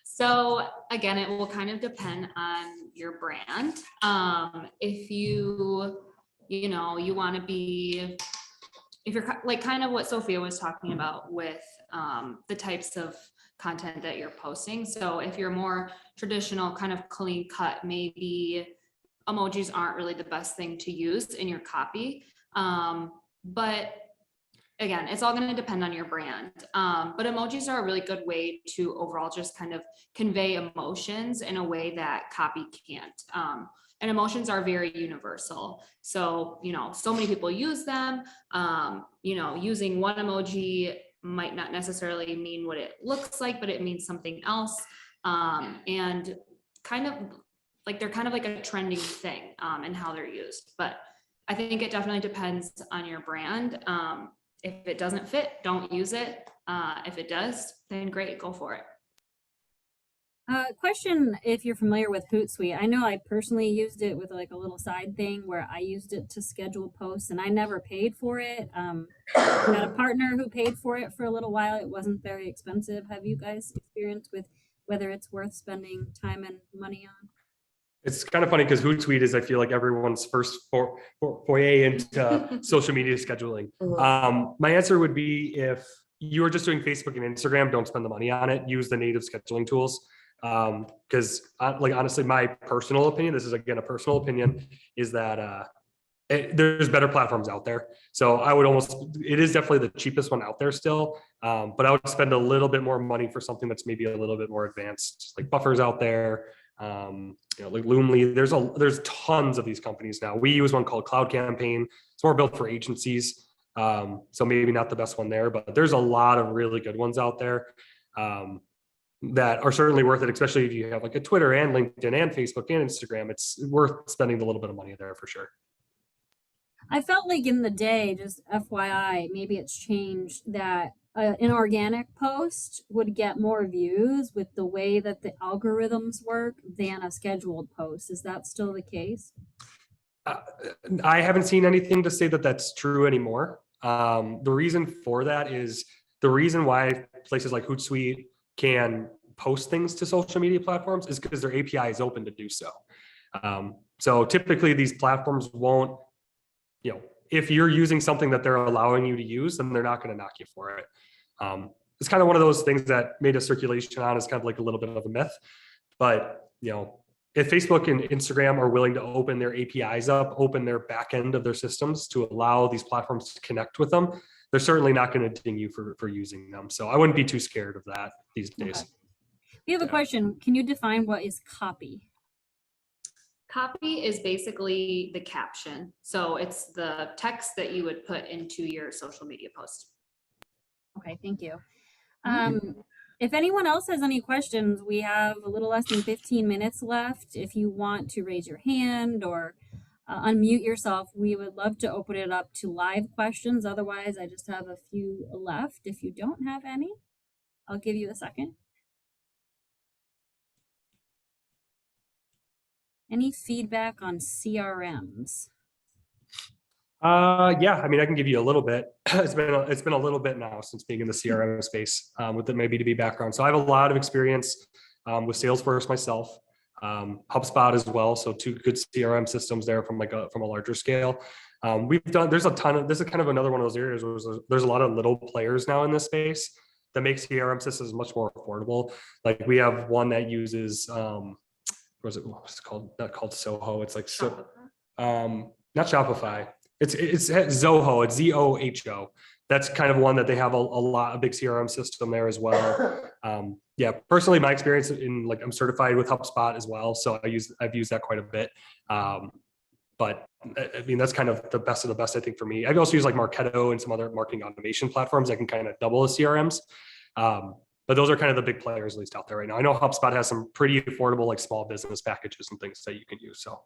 So again, it will kind of depend on your brand. If you want to be, if you're like kind of what Sophia was talking about with the types of content that you're posting. So if you're more traditional, kind of clean cut, maybe emojis aren't really the best thing to use in your copy. But again, it's all going to depend on your brand. But emojis are a really good way to overall just kind of convey emotions in a way that copy can't. And emotions are very universal. So, you know, so many people use them. You know, using one emoji might not necessarily mean what it looks like, but it means something else. And kind of like, they're kind of like a trending thing and how they're used. But I think it definitely depends on your brand. If it doesn't fit, don't use it. If it does, then great, go for it. Question if you're familiar with Hootsuite. I know I personally used it with like a little side thing where I used it to schedule posts and I never paid for it. I had a partner who paid for it for a little while. It wasn't very expensive. Have you guys experienced with whether it's worth spending time and money on? it's kind of funny because Hootsuite is, I feel like, everyone's first foray into social media scheduling. My answer would be, if you are just doing Facebook and Instagram, don't spend the money on it. Use the native scheduling tools. Because like, honestly, my personal opinion, this is again a personal opinion, is that there's better platforms out there. So I would it is definitely the cheapest one out there still. But I would spend a little bit more money for something that's maybe a little bit more advanced, like Buffer's out there. Like Loomly, there's tons of these companies now. We use one called Cloud Campaign. It's more built for agencies. So maybe not the best one there, but there's a lot of really good ones out there. that are certainly worth it, especially if you have like a Twitter and LinkedIn and Facebook and Instagram. It's worth spending a little bit of money there for sure. I felt like in the day, just FYI, maybe it's changed, that an organic post would get more views with the way that the algorithms work than a scheduled post. Is that still the case? I haven't seen anything to say that that's true anymore. The reason for that is the reason why places like Hootsuite can post things to social media platforms is because their API is open to do so. So typically these platforms won't, if you're using something that they're allowing you to use, then they're not going to knock you for it. It's kind of one of those things that made a circulation on is kind of like a little bit of a myth, but if Facebook and Instagram are willing to open their APIs up, open their back end of their systems to allow these platforms to connect with them, they're certainly not going to ding you for using them. So I wouldn't be too scared of that these days. Okay. We have a question. Can you define what is copy? Copy is basically the caption. So it's the text that you would put into your social media post. Okay, thank you. If anyone else has any questions, we have a little less than 15 minutes left. If you want to raise your hand or unmute yourself, we would love to open it up to live questions. Otherwise, I just have a few left. If you don't have any, I'll give you a second. Any feedback on CRMs? Yeah, I mean, I can give you a little bit. It's been a little bit now since being in the CRM space with my B2B background. So I have a lot of experience with Salesforce myself, HubSpot as well. So two good CRM systems there from a larger scale. There's a ton of, this is kind of another one of those areas where there's a lot of little players now in this space that makes CRM systems much more affordable. Like we have one that uses, what's it called? Not called Soho. It's like, not Shopify. It's Zoho. It's Zoho. That's kind of one that they have a big CRM system there as well. Yeah, personally, my experience I'm certified with HubSpot as well, so I've used that quite a bit. But I mean, that's kind of the best of the best, I think, for me. I've also used like Marketo and some other marketing automation platforms that can kind of double as CRMs. But those are kind of the big players at least out there right now. I know HubSpot has some pretty affordable like small business packages and things that you can use. So.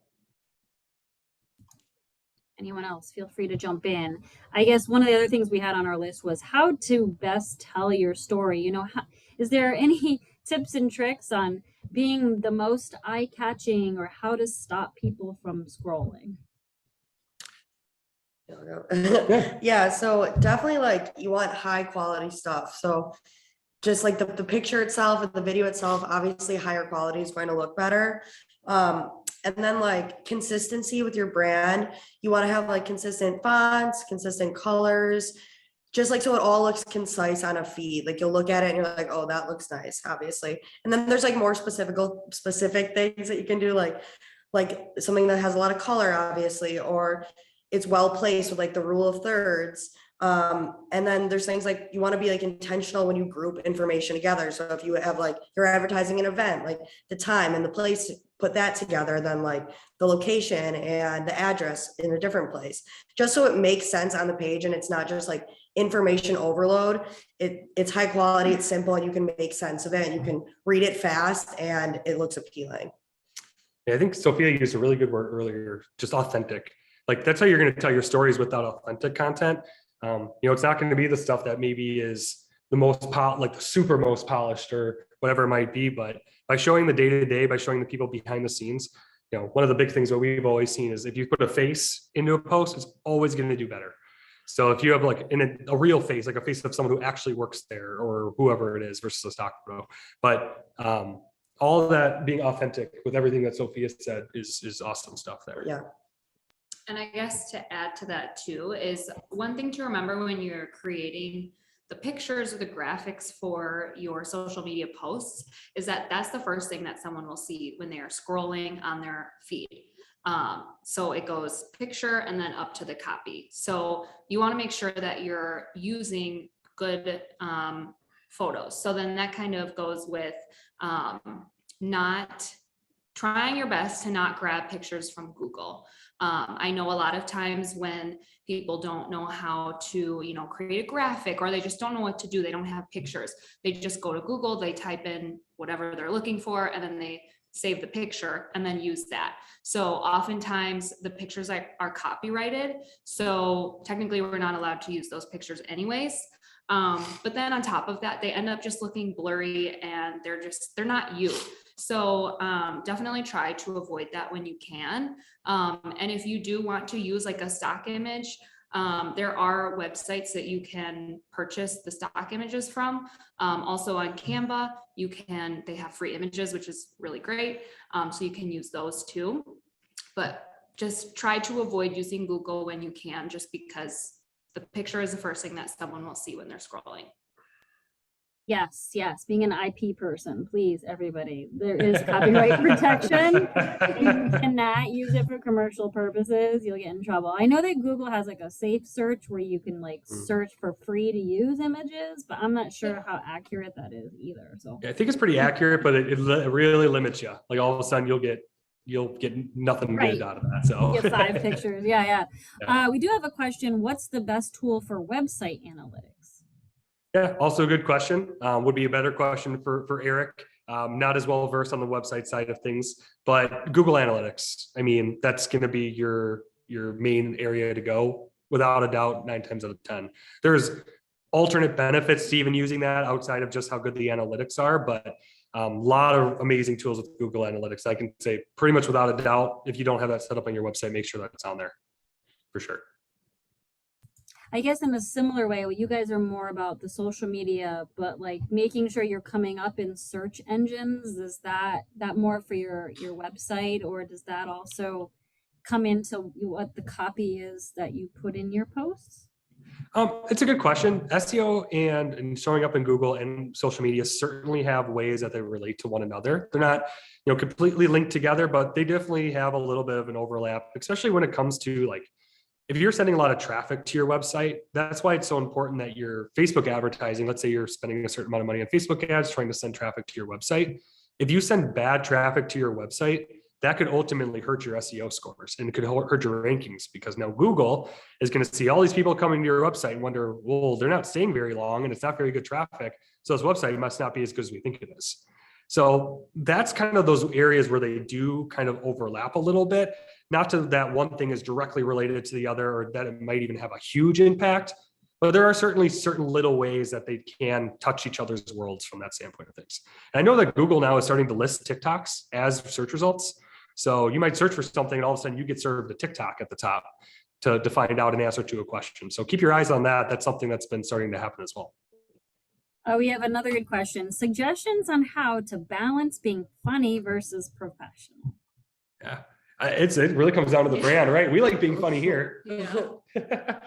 Anyone else, feel free to jump in. I guess one of the other things we had on our list was how to best tell your story. Is there any tips and tricks on being the most eye-catching or how to stop people from scrolling? Yeah, so definitely like you want high quality stuff. So just like the picture itself and the video itself, obviously higher quality is going to look better. And then like consistency with your brand, you want to have like consistent fonts, consistent colors, just like so it all looks concise on a feed. Like you'll look at it and you're like, oh, that looks nice, obviously. And then there's like more specific things that you can do, like something that has a lot of color, obviously, or it's well placed with like the rule of thirds. And then there's things like you want to be like intentional when you group information together. So if you have like you're advertising an event, like the time and the place, put that together, then like the location and the address in a different place, just so it makes sense on the page and it's not just like information overload. It's high quality, it's simple, and you can make sense of it and you can read it fast and it looks appealing. Yeah, I think Sophia used a really good word earlier, just authentic. Like that's how you're going to tell your stories without authentic content. It's not going to be the stuff that maybe is the most like the super most polished or whatever it might be, but by showing the day-to-day, by showing the people behind the scenes, one of the big things that we've always seen is if you put a face into a post, it's always going to do better. So if you have like a real face, like a face of someone who actually works there or whoever it is versus a stock photo, but all of that being authentic with everything that Sophia said is awesome stuff there. Yeah. And I guess to add to that too, is one thing to remember when you're creating the pictures or the graphics for your social media posts is that that's the first thing that someone will see when they are scrolling on their feed. So it goes picture and then up to the copy. So you want to make sure that you're using good photos. So then that kind of goes with not trying your best to not grab pictures from Google. I know a lot of times when people don't know how to, you know, create a graphic, or they just don't know what to do, they don't have pictures, they just go to Google, they type in whatever they're looking for, and then they save the picture and then use that. So oftentimes the pictures are copyrighted. So technically we're not allowed to use those pictures anyways. But then on top of that, they end up just looking blurry and they're not you. So definitely try to avoid that when you can. And if you do want to use like a stock image, there are websites that you can purchase the stock images from. Also on Canva, they have free images, which is really great. So you can use those too, but just try to avoid using Google when you can, just because the picture is the first thing that someone will see when they're scrolling. Yes, being an IP person, please, everybody, there is copyright protection. You cannot use it for commercial purposes. You'll get in trouble. I know that Google has like a safe search where you can like search for free to use images, but I'm not sure how accurate that is either. So Yeah, I think it's pretty accurate, but it really limits you. Like all of a sudden you'll get nothing Right. good out of that. So you get 5 pictures. Yeah. We do have a question. What's the best tool for website analytics? Yeah, also a good question. Would be a better question for Eric. Not as well versed on the website side of things, but Google Analytics. I mean, that's going to be your main area to go without a doubt. 9 times out of 10, there's alternate benefits to even using that outside of just how good the analytics are, but a lot of amazing tools with Google Analytics. I can say pretty much without a doubt, if you don't have that set up on your website, make sure that's on there for sure. I guess in a similar way, you guys are more about the social media, but like making sure you're coming up in search engines. Is that more for your website, or does that also come into what the copy is that you put in your posts? It's a good question. SEO and showing up in Google and social media certainly have ways that they relate to one another. They're not, completely linked together, but they definitely have a little bit of an overlap, especially when it comes to like, if you're sending a lot of traffic to your website, that's why it's so important that your Facebook advertising, let's say you're spending a certain amount of money on Facebook ads trying to send traffic to your website. If you send bad traffic to your website, that could ultimately hurt your SEO scores and it could hurt your rankings, because now Google is going to see all these people coming to your website and wonder, well, they're not staying very long and it's not very good traffic. So this website must not be as good as we think it is. So that's kind of those areas where they do kind of overlap a little bit. Not to that one thing is directly related to the other, or that it might even have a huge impact, but there are certainly certain little ways that they can touch each other's worlds from that standpoint of things. And I know that Google now is starting to list TikToks as search results. So you might search for something and all of a sudden you get served a TikTok at the top to find out an answer to a question. So keep your eyes on that. That's something that's been starting to happen as well. Oh, we have another good question. Suggestions on how to balance being funny versus professional. Yeah. It really comes down to the brand, right? We like being funny here. Yeah.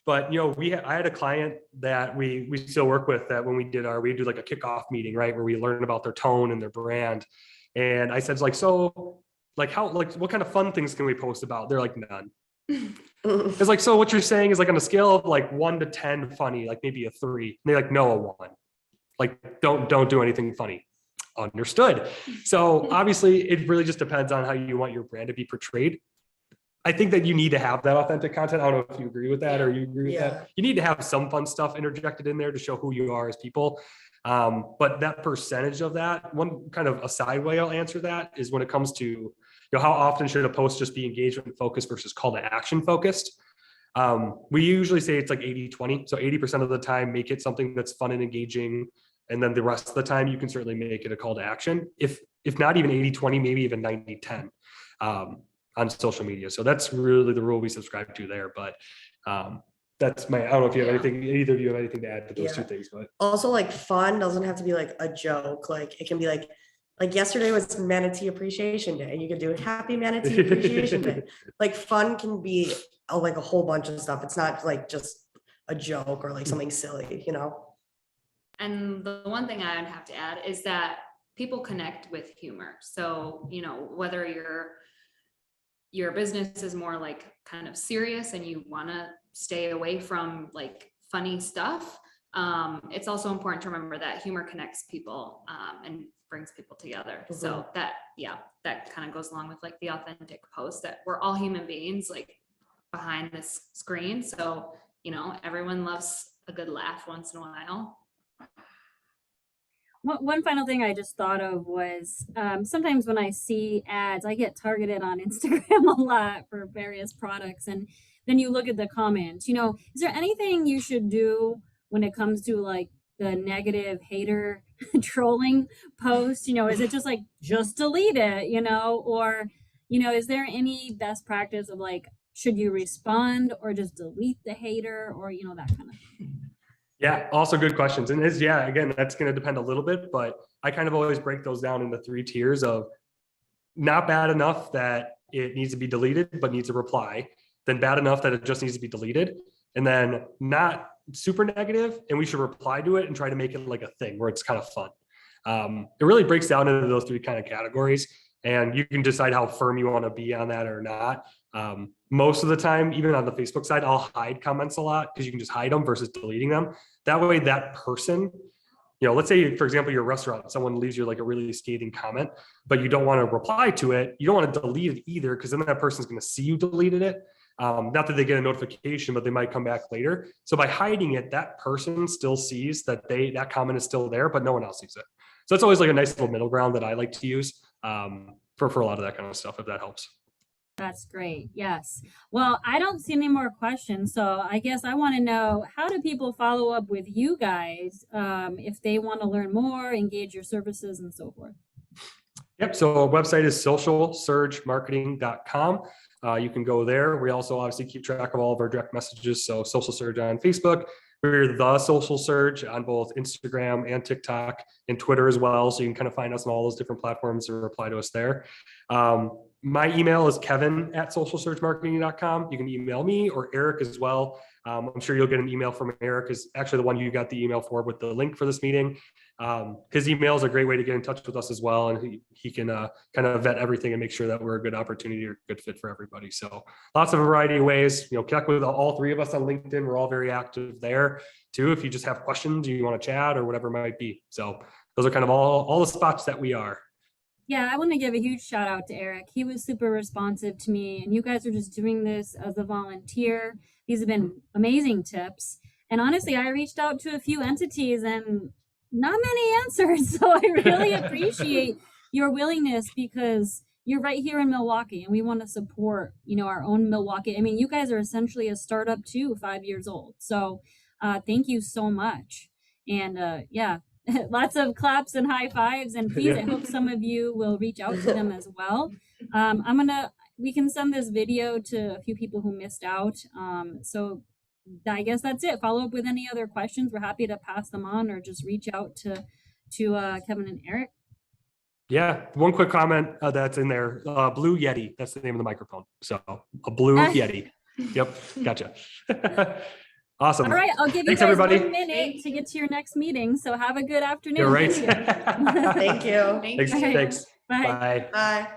But I had a client that we still work with, that when we do like a kickoff meeting, right, where we learn about their tone and their brand. And I said, what kind of fun things can we post about? They're like, none. It's like, so what you're saying is like on a scale of like 1 to 10 funny, like maybe a 3. And they're like, no, a 1. Like don't do anything funny. Understood. So obviously it really just depends on how you want your brand to be portrayed. I think that you need to have that authentic content. I don't know if you agree with that or you agree with that. You need to have some fun stuff interjected in there to show who you are as people. But that percentage of that, one kind of a side way I'll answer that is when it comes to, how often should a post just be engagement focused versus call to action focused? We usually say it's like 80-20. So 80% of the time, make it something that's fun and engaging. And then the rest of the time, you can certainly make it a call to action. If not even 80-20, maybe even 90-10 on social media. So that's really the rule we subscribe to there. But that's I don't know if you have anything, either of you have anything to add to those two things. But also, like, fun doesn't have to be like a joke. Like it can be like yesterday was Manatee Appreciation Day. You could do Happy Manatee Appreciation Day. Like fun can be like a whole bunch of stuff. It's not like just a joke or like something silly, And the one thing I would have to add is that people connect with humor. So, whether your business is more like kind of serious and you want to stay away from like funny stuff, It's also important to remember that humor connects people and brings people together. So that, yeah, that kind of goes along with like the authentic post that we're all human beings like behind this screen. So, you know, everyone loves a good laugh once in a while. One final thing I just thought of was sometimes when I see ads, I get targeted on Instagram a lot for various products. And then you look at the comments, you know, is there anything you should do when it comes to like the negative hater trolling post? You know, is it just like, just delete it, you know, or, you know, is there any best practice of like, should you respond or just delete the hater or, you know, that kind of thing? Yeah, also good questions. And yeah, again, that's going to depend a little bit, but I kind of always break those down into 3 tiers of not bad enough that it needs to be deleted, but needs a reply, then bad enough that it just needs to be deleted, and then not super negative, and we should reply to it and try to make it like a thing where it's kind of fun. It really breaks down into those 3 kind of categories, and you can decide how firm you want to be on that or not. Most of the time, even on the Facebook side, I'll hide comments a lot because you can just hide them versus deleting them. That way that person, you know, let's say, for example, your restaurant, someone leaves you like a really scathing comment, but you don't want to reply to it. You don't want to delete it either, because then that person's going to see you deleted it. Not that they get a notification, but they might come back later. So by hiding it, that person still sees that that comment is still there, but no one else sees it. So it's always like a nice little middle ground that I like to use for a lot of that kind of stuff, if that helps. That's great. Yes. Well, I don't see any more questions. So I guess I want to know, how do people follow up with you guys if they want to learn more, engage your services and so forth? Yep. So our website is SocialSurgeMarketing.com. You can go there. We also obviously keep track of all of our direct messages. So Social Surge on Facebook. We're the Social Surge on both Instagram and TikTok and Twitter as well. So you can kind of find us on all those different platforms and reply to us there. My email is kevin@socialsurgemarketing.com. You can email me or Eric as well. I'm sure you'll get an email from Eric, is actually the one you got the email for with the link for this meeting. His email is a great way to get in touch with us as well. And he can kind of vet everything and make sure that we're a good opportunity or a good fit for everybody. So lots of variety of ways, you know, connect with all 3 of us on LinkedIn. We're all very active there too. If you just have questions, you want to chat or whatever it might be. So those are kind of all the spots that we are. Yeah, I want to give a huge shout out to Eric. He was super responsive to me, and you guys are just doing this as a volunteer. These have been amazing tips. And honestly, I reached out to a few entities and not many answers. So I really appreciate your willingness, because you're right here in Milwaukee and we want to support, you know, our own Milwaukee. I mean, you guys are essentially a startup too, 5 years old. So thank you so much. And yeah. Lots of claps and high fives, and please, I hope some of you will reach out to them as well. We can send this video to a few people who missed out. So I guess that's it. Follow up with any other questions. We're happy to pass them on, or just reach out to Kevin and Eric. Yeah, one quick comment that's in there. Blue Yeti, that's the name of the microphone. So a Blue Yeti. Yep, gotcha. Awesome. All right, I'll give you Thanks, guys everybody. 1 minute to get to your next meeting. So have a good afternoon. You're right. Thank you. Thank you. Thank you. Thanks. Bye. Bye. Bye.